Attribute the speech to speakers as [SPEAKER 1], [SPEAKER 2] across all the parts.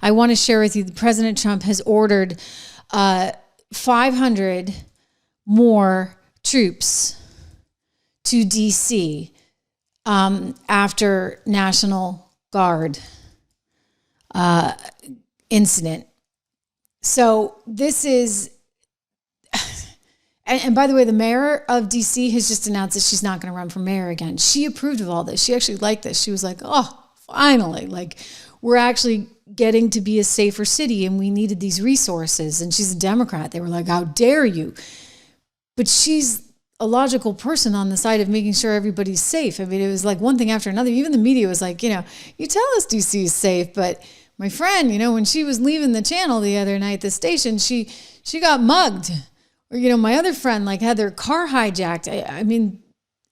[SPEAKER 1] I want to share with you that President Trump has ordered 500 more troops to D.C. After National Guard incident. So this is, and by the way, the mayor of DC has just announced that she's not going to run for mayor again. She approved of all this. She actually liked this. She was like, oh, finally, like we're actually getting to be a safer city and we needed these resources. And she's a Democrat. They were like, how dare you? But she's a logical person on the side of making sure everybody's safe. I mean, it was like one thing after another. Even the media was like, you tell us DC is safe, but my friend, when she was leaving the channel the other night, the station, she got mugged. Or, my other friend had their car hijacked. I mean,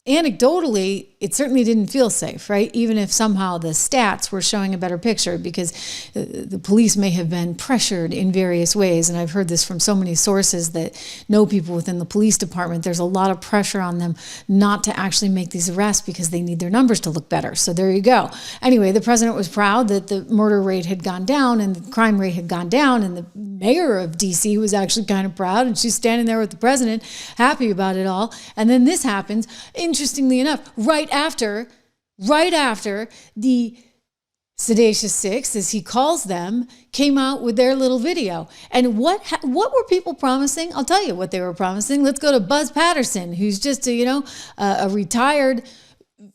[SPEAKER 1] anecdotally, it certainly didn't feel safe, right? Even if somehow the stats were showing a better picture, because the police may have been pressured in various ways. And I've heard this from so many sources that know people within the police department. There's a lot of pressure on them not to actually make these arrests because they need their numbers to look better. So there you go. Anyway, the president was proud that the murder rate had gone down and the crime rate had gone down. And the mayor of DC was actually kind of proud. And she's standing there with the president, happy about it all. And then this happens. Interestingly enough, right after the Sedacious Six, as he calls them, came out with their little video. And what were people promising? I'll tell you what they were promising. Let's go to Buzz Patterson, who's just a retired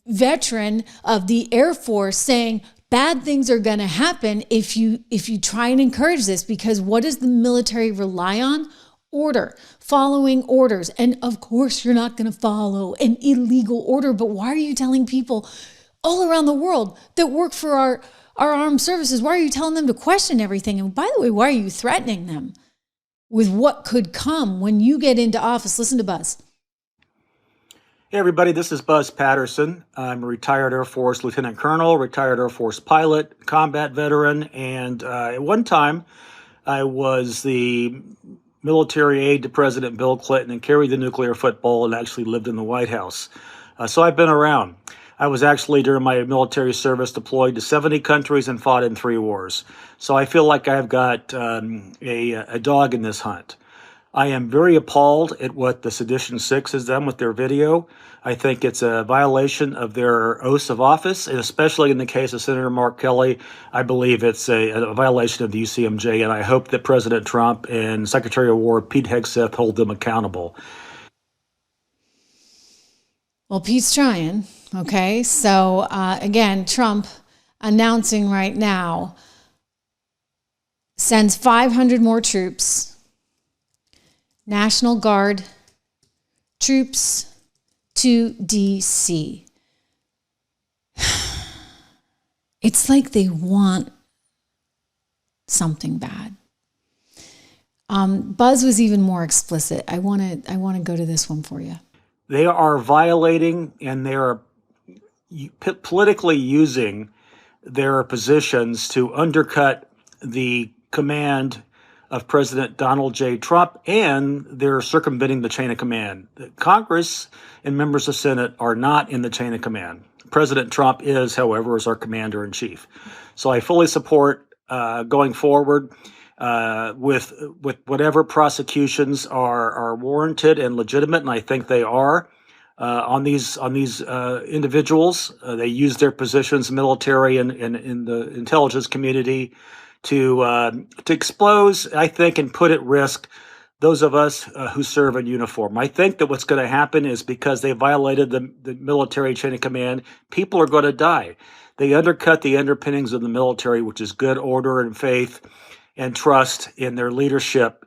[SPEAKER 1] veteran of the Air Force, saying bad things are going to happen if you try and encourage this, because what does the military rely on? Order, following orders. And of course, you're not going to follow an illegal order, but why are you telling people all around the world that work for our armed services, why are you telling them to question everything? And by the way, why are you threatening them with what could come when you get into office? Listen to Buzz.
[SPEAKER 2] Hey everybody, this is Buzz Patterson. I'm a retired Air Force Lieutenant Colonel, retired Air Force pilot, combat veteran, and at one time I was the military aide to President Bill Clinton and carried the nuclear football and actually lived in the White House. So I've been around. I was actually, during my military service, deployed to 70 countries and fought in 3 wars. So I feel like I've got a dog in this hunt. I am very appalled at what the Sedition Six has done with their video. I think it's a violation of their oaths of office, and especially in the case of Senator Mark Kelly, I believe it's a violation of the UCMJ, and I hope that President Trump and Secretary of War Pete Hegseth hold them accountable.
[SPEAKER 1] Well, Pete's trying, okay? So, again, Trump announcing right now sends 500 more troops, National Guard troops to D.C. It's like they want something bad. Buzz was even more explicit. I want to go to this one for you.
[SPEAKER 2] They are violating, and they are politically using their positions to undercut the command of President Donald J. Trump, and they're circumventing the chain of command. Congress and members of Senate are not in the chain of command. President Trump is, however, as our commander-in-chief. So I fully support going forward with whatever prosecutions are warranted and legitimate, and I think they are on these individuals. They use their positions, military and in the intelligence community, to expose, I think, and put at risk those of us who serve in uniform. I think that what's going to happen is, because they violated the military chain of command, people are going to die. They undercut the underpinnings of the military, which is good order and faith and trust in their leadership.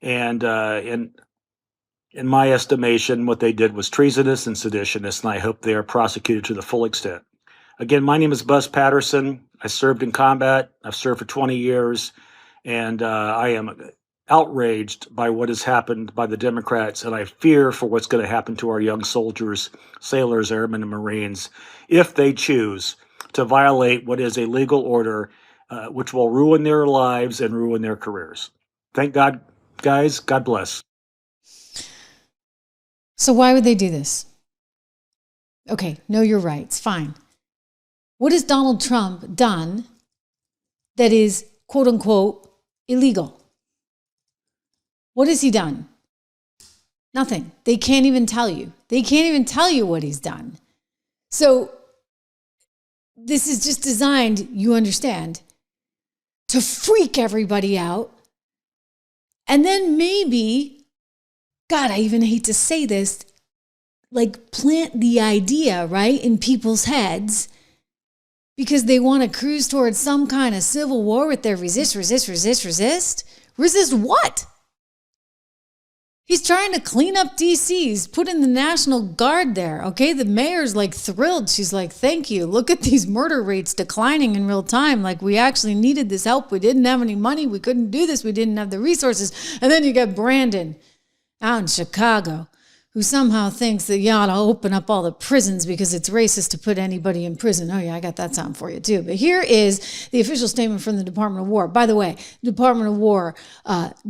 [SPEAKER 2] And in my estimation, what they did was treasonous and seditionist, and I hope they are prosecuted to the full extent. Again, my name is Buzz Patterson. I served in combat. I've served for 20 years, and I am outraged by what has happened by the Democrats, and I fear for what's going to happen to our young soldiers, sailors, airmen, and Marines if they choose to violate what is a legal order, which will ruin their lives and ruin their careers. Thank God, guys. God bless.
[SPEAKER 1] So why would they do this? Okay, know your rights. Fine. What has Donald Trump done that is quote unquote, illegal. What has he done? Nothing. They can't even tell you. They can't even tell you what he's done. So this is just designed, you understand, to freak everybody out. And then maybe, God, I even hate to say this, like plant the idea, right, in people's heads because they want to cruise towards some kind of civil war with their resist. Resist what? He's trying to clean up DC's, put in the National Guard there, okay? The mayor's like thrilled. She's like, thank you. Look at these murder rates declining in real time. Like we actually needed this help. We didn't have any money. We couldn't do this. We didn't have the resources. And then you got Brandon out in Chicago, who somehow thinks that you ought to open up all the prisons because it's racist to put anybody in prison. Oh yeah, I got that sound for you too. But here is the official statement from the Department of War. By the way, the Department of War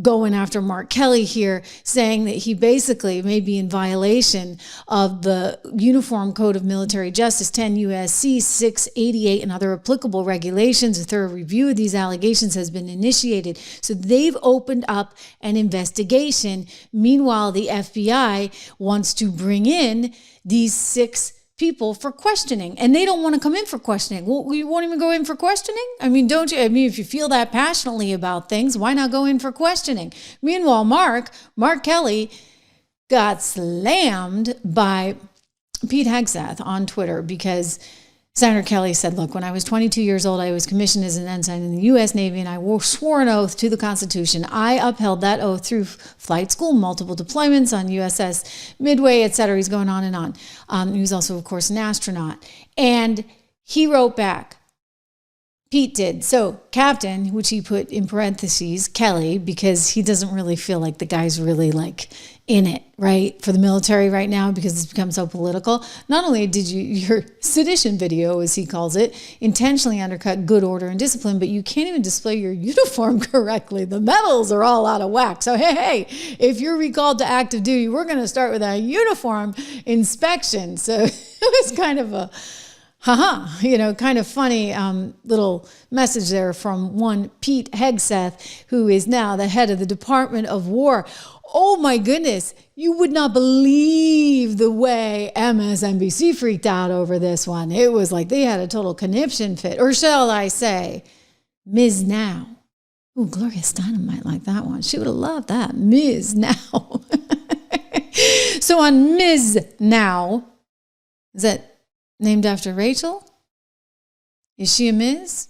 [SPEAKER 1] going after Mark Kelly here, saying that he basically may be in violation of the Uniform Code of Military Justice, 10 U.S.C. 688, and other applicable regulations. A thorough review of these allegations has been initiated. So they've opened up an investigation. Meanwhile, the FBI wants to bring in these 6 people for questioning, and they don't want to come in for questioning. Well, you won't even go in for questioning? I mean, don't you? I mean, if you feel that passionately about things, why not go in for questioning? Meanwhile, Mark Kelly got slammed by Pete Hegseth on Twitter because Senator Kelly said, look, when I was 22 years old, I was commissioned as an ensign in the U.S. Navy, and I swore an oath to the Constitution. I upheld that oath through flight school, multiple deployments on USS Midway, et cetera. He's going on and on. He was also, of course, an astronaut. And he wrote back, Pete did. So Captain, which he put in parentheses, Kelly, because he doesn't really feel like the guy's really like in it, right? For the military right now, because it's become so political. Not only did your sedition video, as he calls it, intentionally undercut good order and discipline, but you can't even display your uniform correctly. The medals are all out of whack. So, hey, if you're recalled to active duty, we're going to start with a uniform inspection. So it was kind of a kind of funny little message there from one Pete Hegseth, who is now the head of the Department of War. Oh my goodness, you would not believe the way MSNBC freaked out over this one. It was like they had a total conniption fit, or shall I say, Ms. Now. Oh, Gloria Steinem might like that one. She would have loved that, Ms. Now. So on Ms. Now, is that named after Rachel? Is she a Ms?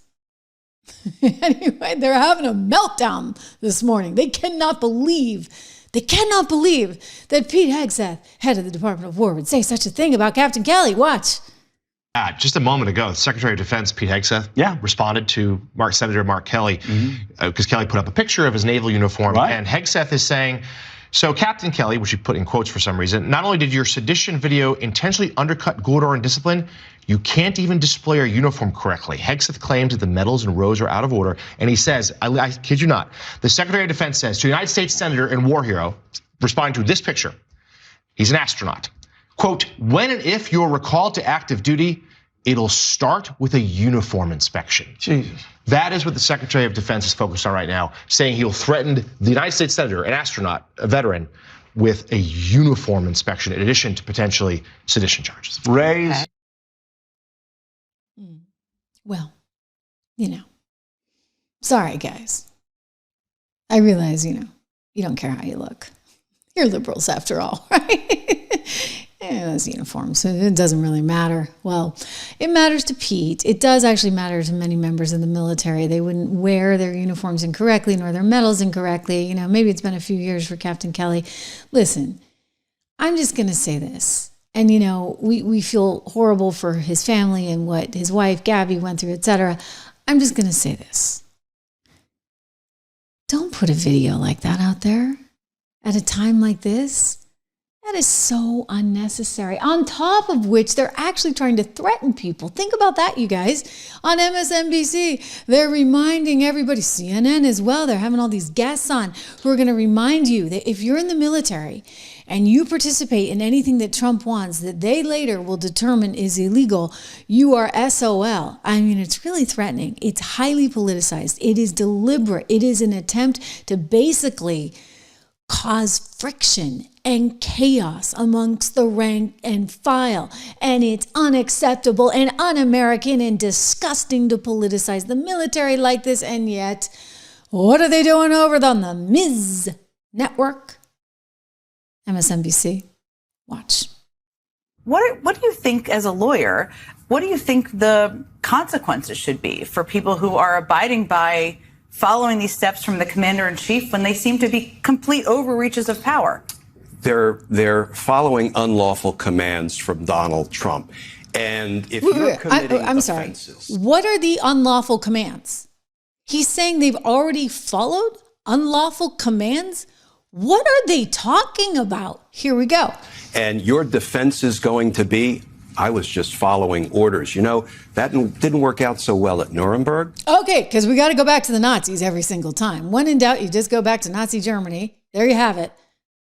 [SPEAKER 1] Anyway, they're having a meltdown this morning. They cannot believe that Pete Hegseth, head of the Department of War, would say such a thing about Captain Kelly. Watch.
[SPEAKER 3] Just a moment ago, the Secretary of Defense, Pete Hegseth, responded to Senator Mark Kelly because Kelly put up a picture of his naval uniform. Right. And Hegseth is saying, so Captain Kelly, which he put in quotes for some reason, not only did your sedition video intentionally undercut good order and discipline, you can't even display your uniform correctly. Hegseth claims that the medals and rows are out of order. And he says, I kid you not, the Secretary of Defense says to a United States Senator and war hero, responding to this picture, he's an astronaut, quote, when and if you're recalled to active duty, it'll start with a uniform inspection. Jesus. That is what the Secretary of Defense is focused on right now, saying he'll threaten the United States Senator, an astronaut, a veteran, with a uniform inspection in addition to potentially sedition charges.
[SPEAKER 2] Raise.
[SPEAKER 1] Well, sorry, guys. I realize, you don't care how you look. You're liberals after all, right? Those uniforms, so it doesn't really matter. Well, it matters to Pete. It does actually matter to many members of the military. They wouldn't wear their uniforms incorrectly nor their medals incorrectly. Maybe it's been a few years for Captain Kelly. Listen, I'm just going to say this. And, we feel horrible for his family and what his wife, Gabby, went through, etc. I'm just going to say this. Don't put a video like that out there at a time like this. That is so unnecessary. On top of which, they're actually trying to threaten people. Think about that, you guys. On MSNBC, they're reminding everybody, CNN as well, they're having all these guests on who are going to remind you that if you're in the military and you participate in anything that Trump wants that they later will determine is illegal, you are SOL. I mean, it's really threatening. It's highly politicized. It is deliberate. It is an attempt to basically cause friction and chaos amongst the rank and file. And it's unacceptable and un-American and disgusting to politicize the military like this. And yet, what are they doing over on the Ms. Network? MSNBC. Watch.
[SPEAKER 4] What do you think, as a lawyer, what do you think the consequences should be for people who are abiding by following these steps from the commander-in-chief when they seem to be complete overreaches of power?
[SPEAKER 5] They're following unlawful commands from Donald Trump. And if you're committing offenses...
[SPEAKER 1] What are the unlawful commands? He's saying they've already followed unlawful commands? What are they talking about? Here we go.
[SPEAKER 5] And your defense is going to be, I was just following orders. You know, that didn't work out so well at Nuremberg.
[SPEAKER 1] Okay, because we got to go back to the Nazis every single time. When in doubt, you just go back to Nazi Germany. There you have it.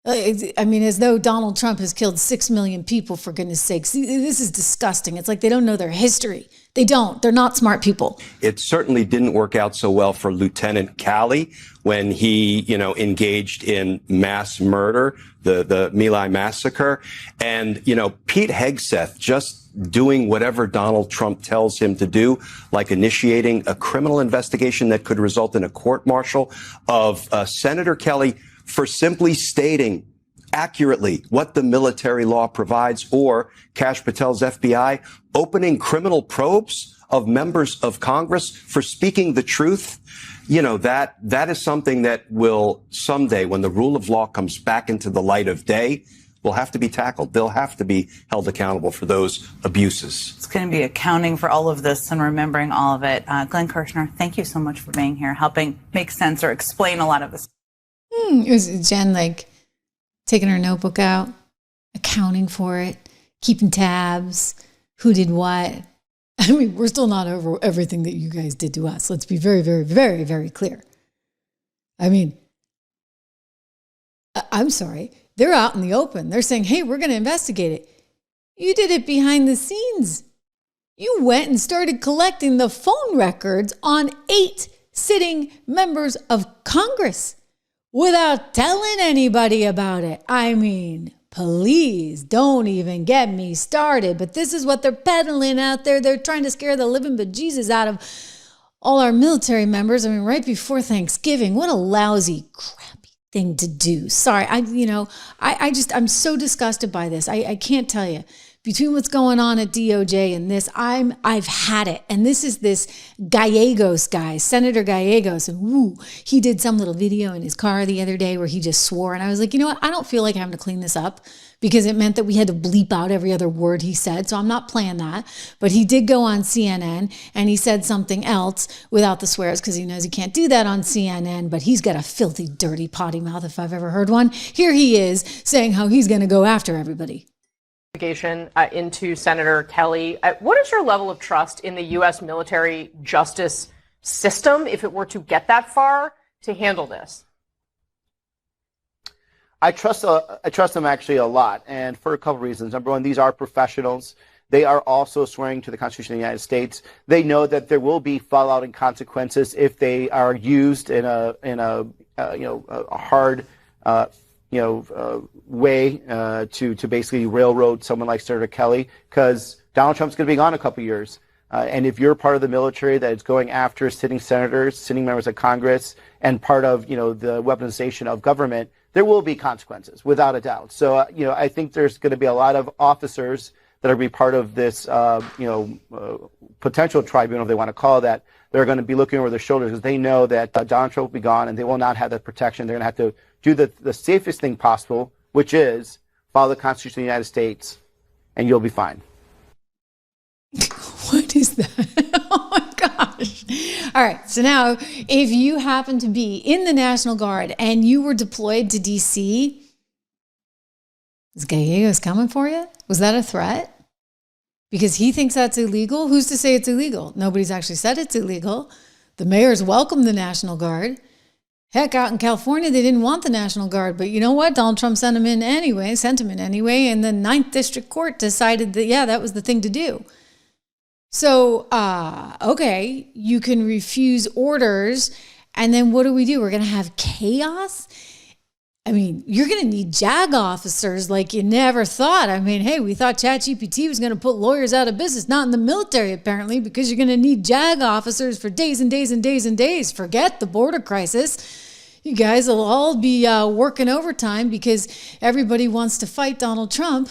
[SPEAKER 1] I mean, as though Donald Trump has killed 6 million people, for goodness sakes. This is disgusting. It's like they don't know their history. They don't. They're not smart people.
[SPEAKER 5] It certainly didn't work out so well for Lieutenant Calley when he, engaged in mass murder, the My Lai massacre. And, Pete Hegseth just doing whatever Donald Trump tells him to do, like initiating a criminal investigation that could result in a court-martial of Senator Kelly for simply stating accurately what the military law provides, or Kash Patel's FBI opening criminal probes of members of Congress for speaking the truth. That is something that will someday, when the rule of law comes back into the light of day, will have to be tackled. They'll have to be held accountable for those abuses.
[SPEAKER 4] It's going to be accounting for all of this and remembering all of it. Glenn Kirshner, thank you so much for being here, helping make sense or explain a lot of this.
[SPEAKER 1] It was Jen, taking her notebook out, accounting for it, keeping tabs, who did what. I mean, we're still not over everything that you guys did to us. Let's be very, very, very, very clear. I mean, I'm sorry. They're out in the open. They're saying, hey, we're going to investigate it. You did it behind the scenes. You went and started collecting the phone records on 8 sitting members of Congress without telling anybody about it. I mean, please don't even get me started. But this is what they're peddling out there. They're trying to scare the living bejesus out of all our military members. I mean, right before Thanksgiving, what a lousy, crappy thing to do. Sorry, I'm so disgusted by this. I can't tell you. Between what's going on at DOJ and this, I've had it. And this is this Gallegos guy, Senator Gallegos. And he did some little video in his car the other day where he just swore. And I was like, you know what? I don't feel like having to clean this up, because it meant that we had to bleep out every other word he said. So I'm not playing that. But he did go on CNN and he said something else without the swears, because he knows he can't do that on CNN. But he's got a filthy, dirty potty mouth if I've ever heard one. Here he is saying how he's going to go after everybody.
[SPEAKER 6] Into Senator Kelly. What is your level of trust in the U.S. military justice system, if it were to get that far, to handle this?
[SPEAKER 7] I trust them actually a lot, and for a couple of reasons. Number one, these are professionals. They are also swearing to the Constitution of the United States. They know that there will be fallout and consequences if they are used in a hard way to basically railroad someone like Senator Kelly, because Donald Trump's going to be gone a couple of years. And if you're part of the military that is going after sitting senators, sitting members of Congress, and part of, the weaponization of government, there will be consequences, without a doubt. So, I think there's going to be a lot of officers that are going to be part of this, potential tribunal, if they want to call it that. They're going to be looking over their shoulders because they know that Donald Trump will be gone and they will not have that protection. They're going to have to do the safest thing possible, which is follow the Constitution of the United States, and you'll be fine.
[SPEAKER 1] What is that? Oh my gosh. All right. So now, if you happen to be in the National Guard and you were deployed to DC, is Gallegos coming for you? Was that a threat? Because he thinks that's illegal. Who's to say it's illegal? Nobody's actually said it's illegal. The mayor's welcomed the National Guard. Heck, out in California, they didn't want the National Guard, but you know what? Donald Trump sent him in anyway, and the 9th District Court decided that, yeah, that was the thing to do. So, okay, you can refuse orders, and then what do? We're going to have chaos? I mean, you're going to need JAG officers like you never thought. I mean, hey, we thought ChatGPT was going to put lawyers out of business, not in the military, apparently, because you're going to need JAG officers for days and days and days and days. Forget the border crisis. You guys will all be working overtime because everybody wants to fight Donald Trump,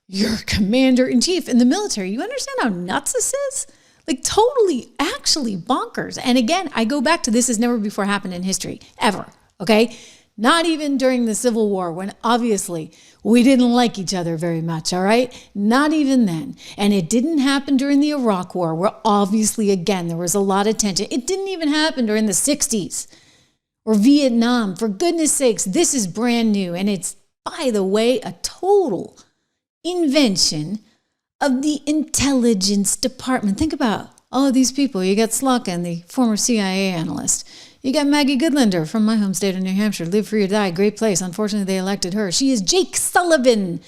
[SPEAKER 1] your commander-in-chief in the military. You understand how nuts this is? Like totally, actually bonkers. And again, I go back to this has never before happened in history, ever, okay? Not even during the Civil War, when obviously we didn't like each other very much, all right? Not even then. And it didn't happen during the Iraq War, where obviously, again, there was a lot of tension. It didn't even happen during the 60s or Vietnam. For goodness sakes, this is brand new. And it's, by the way, a total invention of the intelligence department. Think about all of these people. You got Slotkin, the former CIA analyst. You got Maggie Goodlander from my home state of New Hampshire. Live free or die, great place. Unfortunately, they elected her. She is Jake Sullivan,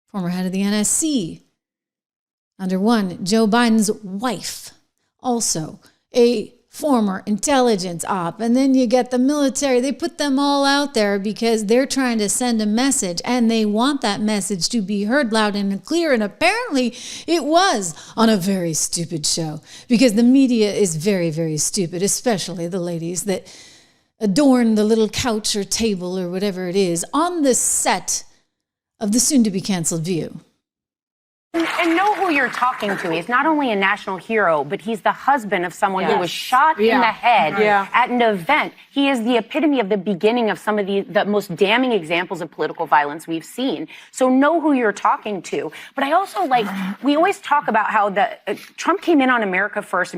[SPEAKER 1] former head of the NSC. Under one, Joe Biden's wife, also a former intelligence op. And then you get the military. They put them all out there because they're trying to send a message, and they want that message to be heard loud and clear. And apparently it was on a very stupid show, because the media is very, very stupid, especially the ladies that adorn the little couch or table or whatever it is on the set of the soon-to-be canceled View.
[SPEAKER 8] And know who you're talking to. He's not only a national hero, but he's the husband of someone who was shot in the head at an event. He is the epitome of the beginning of some of the most damning examples of political violence we've seen. So know who you're talking to. But I also we always talk about how Trump came in on America First.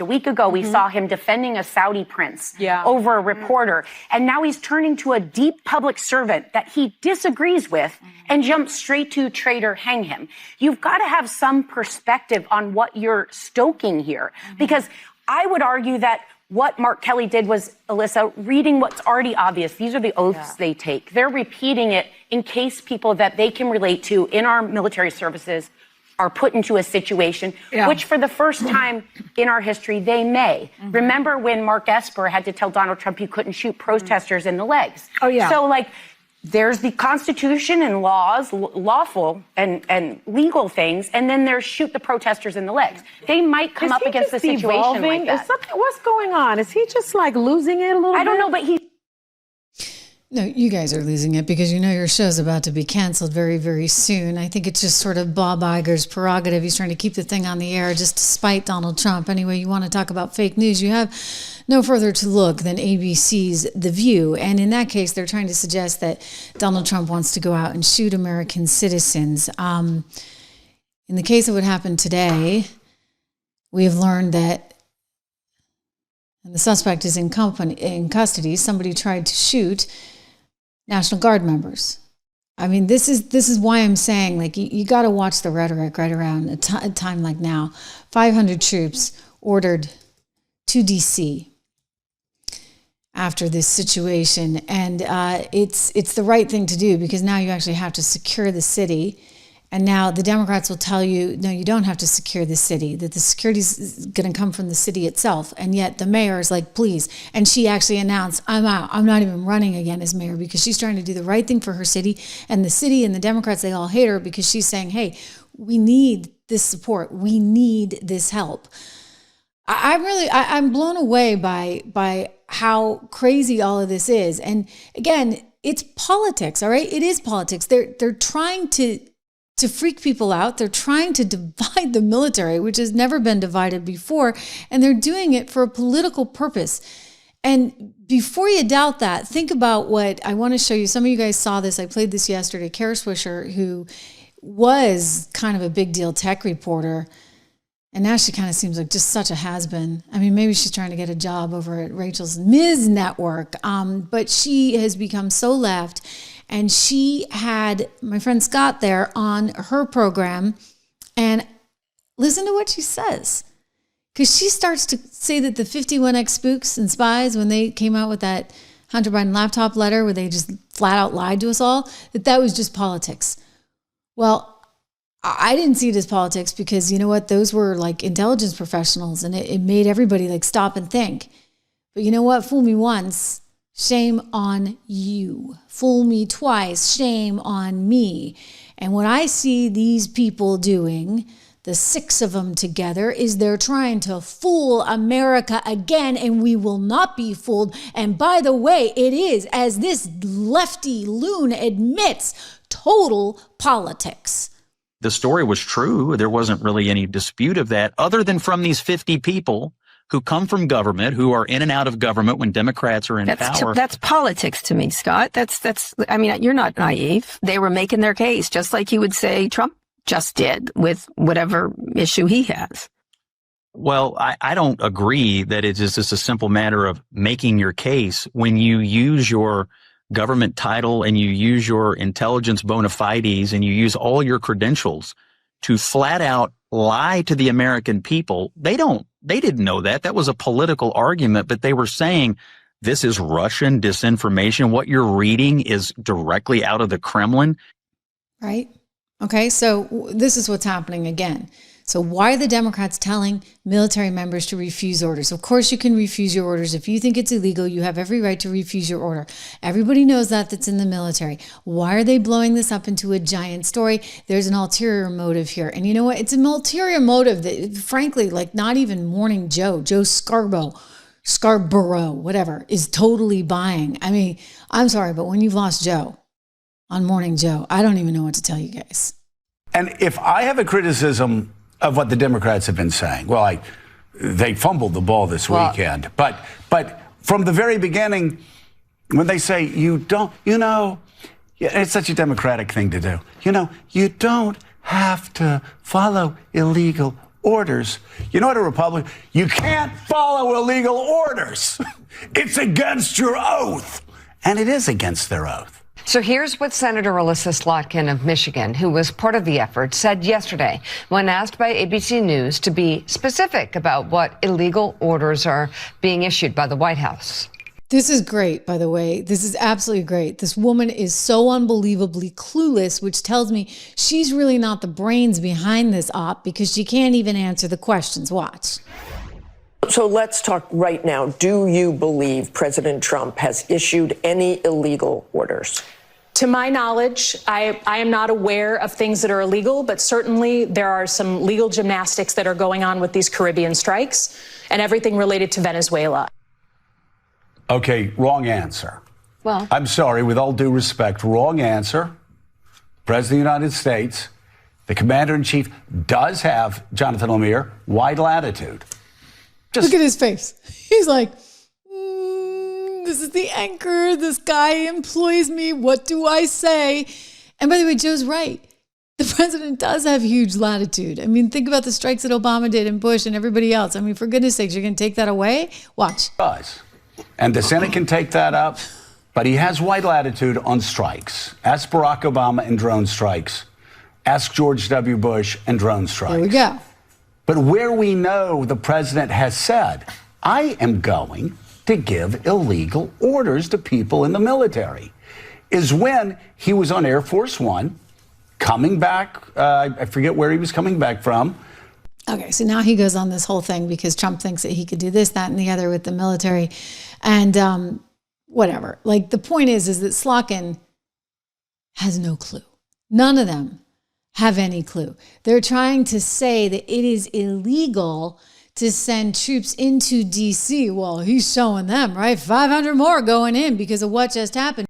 [SPEAKER 8] A week ago, we saw him defending a Saudi prince over a reporter. And now he's turning to a deep public servant that he disagrees with and jumps straight to traitor, hang him. You've got to have some perspective on what you're stoking here, because I would argue that what Mark Kelly did was, Alyssa, reading what's already obvious. These are the oaths they take. They're repeating it in case people that they can relate to in our military services are put into a situation, which for the first time in our history, they may. Remember when Mark Esper had to tell Donald Trump he couldn't shoot protesters in the legs? So there's the Constitution and laws, lawful and legal things, and then there's shoot the protesters in the legs. They might come up against a situation like that.
[SPEAKER 6] What's going on? Is he just losing it a little bit?
[SPEAKER 8] I don't know, but
[SPEAKER 1] No, you guys are losing it because you know your show's about to be canceled very, very soon. I think it's just sort of Bob Iger's prerogative. He's trying to keep the thing on the air just to spite Donald Trump. Anyway, you want to talk about fake news, you have no further to look than ABC's The View. And in that case, they're trying to suggest that Donald Trump wants to go out and shoot American citizens. In the case of what happened today, we have learned that the suspect is in custody. Somebody tried to shoot National Guard members. I mean, this is why I'm saying, you got to watch the rhetoric right around a time like now. 500 troops ordered to D.C. after this situation. And it's the right thing to do, because now you actually have to secure the city. And now the Democrats will tell you, no, you don't have to secure the city, that the security is going to come from the city itself. And yet the mayor is like, please. And she actually announced, I'm out. I'm not even running again as mayor, because she's trying to do the right thing for her city. And the city and the Democrats, they all hate her because she's saying, hey, we need this support. We need this help. I'm blown away by how crazy all of this is. And again, it's politics, all right? It is politics. They're trying to freak people out. They're trying to divide the military, which has never been divided before, and they're doing it for a political purpose. And before you doubt that, think about what I want to show you. Some of you guys saw this. I played this yesterday. Kara Swisher, who was kind of a big deal tech reporter, and now she kind of seems like just such a has-been. I mean, maybe she's trying to get a job over at Rachel's Ms. Network, but she has become so left. And she had my friend Scott there on her program, and listen to what she says. Because she starts to say that the 51X spooks and spies, when they came out with that Hunter Biden laptop letter where they just flat out lied to us all, that was just politics. Well, I didn't see it as politics because you know what? Those were like intelligence professionals and it made everybody like stop and think. But you know what? Fool me once, shame on you. Fool me twice, shame on me. And what I see these people doing, the 6 of them together, is they're trying to fool America again, and we will not be fooled. And by the way, it is, as this lefty loon admits, total politics.
[SPEAKER 9] The story was true. There wasn't really any dispute of that, other than from these 50 people who come from government, who are in and out of government when Democrats are in power.
[SPEAKER 10] That's politics to me, Scott. I mean, you're not naive. They were making their case, just like you would say Trump just did with whatever issue he has.
[SPEAKER 9] Well, I don't agree that it is just a simple matter of making your case when you use your government title and you use your intelligence bona fides and you use all your credentials to flat out lie to the American people. They didn't know that. That was a political argument, but they were saying this is Russian disinformation. What you're reading is directly out of the Kremlin.
[SPEAKER 1] Right. Okay. So this is what's happening again. So why are the Democrats telling military members to refuse orders? Of course, you can refuse your orders. If you think it's illegal, you have every right to refuse your order. Everybody knows that's in the military. Why are they blowing this up into a giant story? There's an ulterior motive here. And you know what? It's an ulterior motive that, frankly, like not even Morning Joe Scarborough, whatever, is totally buying. I mean, I'm sorry, but when you've lost Joe on Morning Joe, I don't even know what to tell you guys.
[SPEAKER 11] And if I have a criticism of what the Democrats have been saying, well, they fumbled the ball this weekend. But from the very beginning, when they say it's such a Democratic thing to do. You don't have to follow illegal orders. You know what, a Republican? You can't follow illegal orders. It's against your oath. And it is against their oath.
[SPEAKER 12] So here's what Senator Alyssa Slotkin of Michigan, who was part of the effort, said yesterday when asked by ABC News to be specific about what illegal orders are being issued by the White House.
[SPEAKER 1] This is great, by the way. This is absolutely great. This woman is so unbelievably clueless, which tells me she's really not the brains behind this op because she can't even answer the questions. Watch.
[SPEAKER 13] So let's talk right now. Do you believe President Trump has issued any illegal orders?
[SPEAKER 14] To my knowledge, I am not aware of things that are illegal, but certainly there are some legal gymnastics that are going on with these Caribbean strikes and everything related to Venezuela.
[SPEAKER 11] Okay, wrong answer.
[SPEAKER 12] Well,
[SPEAKER 11] I'm sorry, with all due respect, wrong answer. President of the United States, the Commander-in-Chief does have, Jonathan Lemire, wide latitude.
[SPEAKER 1] Look at his face. He's like, this is the anchor. This guy employs me. What do I say? And by the way, Joe's right. The president does have huge latitude. I mean, think about the strikes that Obama did and Bush and everybody else. I mean, for goodness sakes, you're going to take that away? Watch.
[SPEAKER 11] And the Senate can take that up, but he has wide latitude on strikes. Ask Barack Obama and drone strikes. Ask George W. Bush and drone strikes.
[SPEAKER 1] There we go.
[SPEAKER 11] But where we know the president has said, I am going to give illegal orders to people in the military, is when he was on Air Force One, coming back, I forget where he was coming back from.
[SPEAKER 1] Okay, so now he goes on this whole thing because Trump thinks that he could do this, that, and the other with the military. And whatever. Like, the point is that Slotkin has no clue. None of them have any clue. They're trying to say that it is illegal to send troops into D.C. Well, he's showing them, right? 500 more going in because of what just happened.